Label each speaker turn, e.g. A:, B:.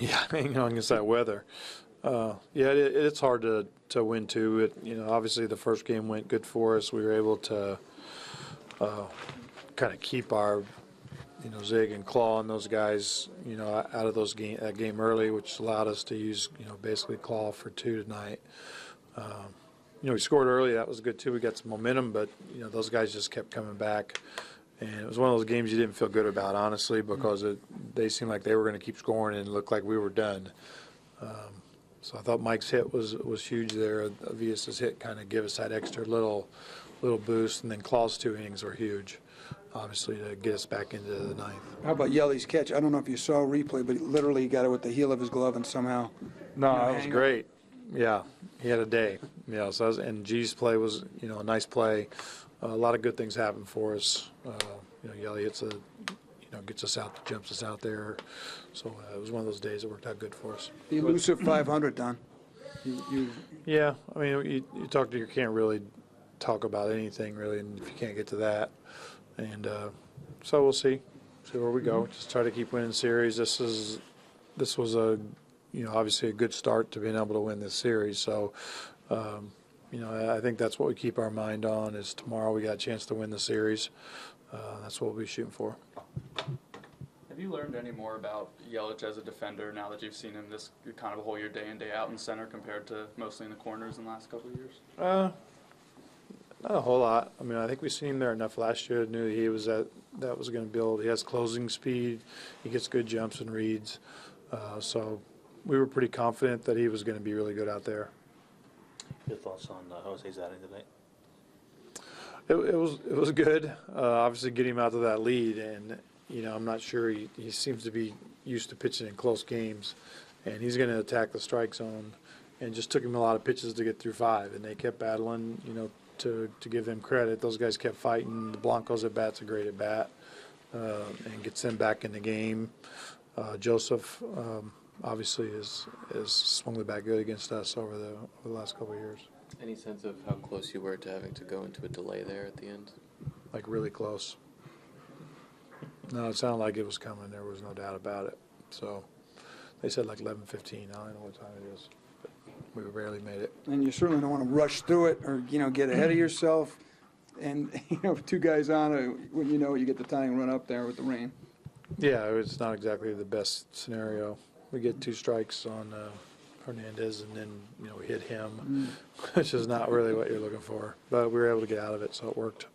A: Yeah, hanging on against that weather. It's hard to win too. Obviously the first game went good for us. We were able to kind of keep our, Zig and Claw and those guys, out of that game early, which allowed us to use, basically Claw for 2 tonight. We scored early. That was good too. We got some momentum, but those guys just kept coming back. And it was one of those games you didn't feel good about, honestly, because they seemed like they were going to keep scoring and it looked like we were done. So I thought Mike's hit was huge there. Avias's hit kind of gave us that extra little boost, and then Claw's 2 innings were huge, obviously, to get us back into the ninth.
B: How about Yelich's catch? I don't know if you saw a replay, but literally he got it with the heel of his glove and somehow.
A: No, that was great. Yeah, he had a day. And G's play was, a nice play. A lot of good things happened for us. Yelich gets us out, jumps us out there. So it was one of those days that worked out good for us.
B: The elusive 500, Don.
A: Yeah, you can't really talk about anything really, and if you can't get to that, and so we'll see where we go. Just try to keep winning series. This was a obviously a good start to being able to win this series. So I think that's what we keep our mind on. Is tomorrow we got a chance to win the series. That's what we'll be shooting for.
C: Have you learned any more about Yelich as a defender now that you've seen him this kind of a whole year, day in, day out in center, compared to mostly in the corners in the last couple of years?
A: Not a whole lot. I think we've seen him there enough last year. Knew he was that was going to build. He has closing speed. He gets good jumps and reads. So we were pretty confident that he was going to be really good out there.
D: Your thoughts on Jose's outing tonight?
A: It was good. Obviously, getting him out to that lead, and I'm not sure he seems to be used to pitching in close games, and he's going to attack the strike zone. And just took him a lot of pitches to get through 5, and they kept battling. To give them credit, those guys kept fighting. The Blanco's at bat's a great at bat, and gets them back in the game. Joseph obviously has swung the bat good against us over the last couple of years.
E: Any sense of how close you were to having to go into a delay there at the end?
A: Like really close. No, it sounded like it was coming. There was no doubt about it. So they said like 11:15. I don't know what time it is. We barely made it.
B: And you certainly don't want to rush through it or, get ahead of yourself. And, with 2 guys on, when you get the tying run up there with the rain.
A: Yeah, it's not exactly the best scenario. We get 2 strikes on Hernandez, and then, we hit him, which is not really what you're looking for. But we were able to get out of it, so it worked.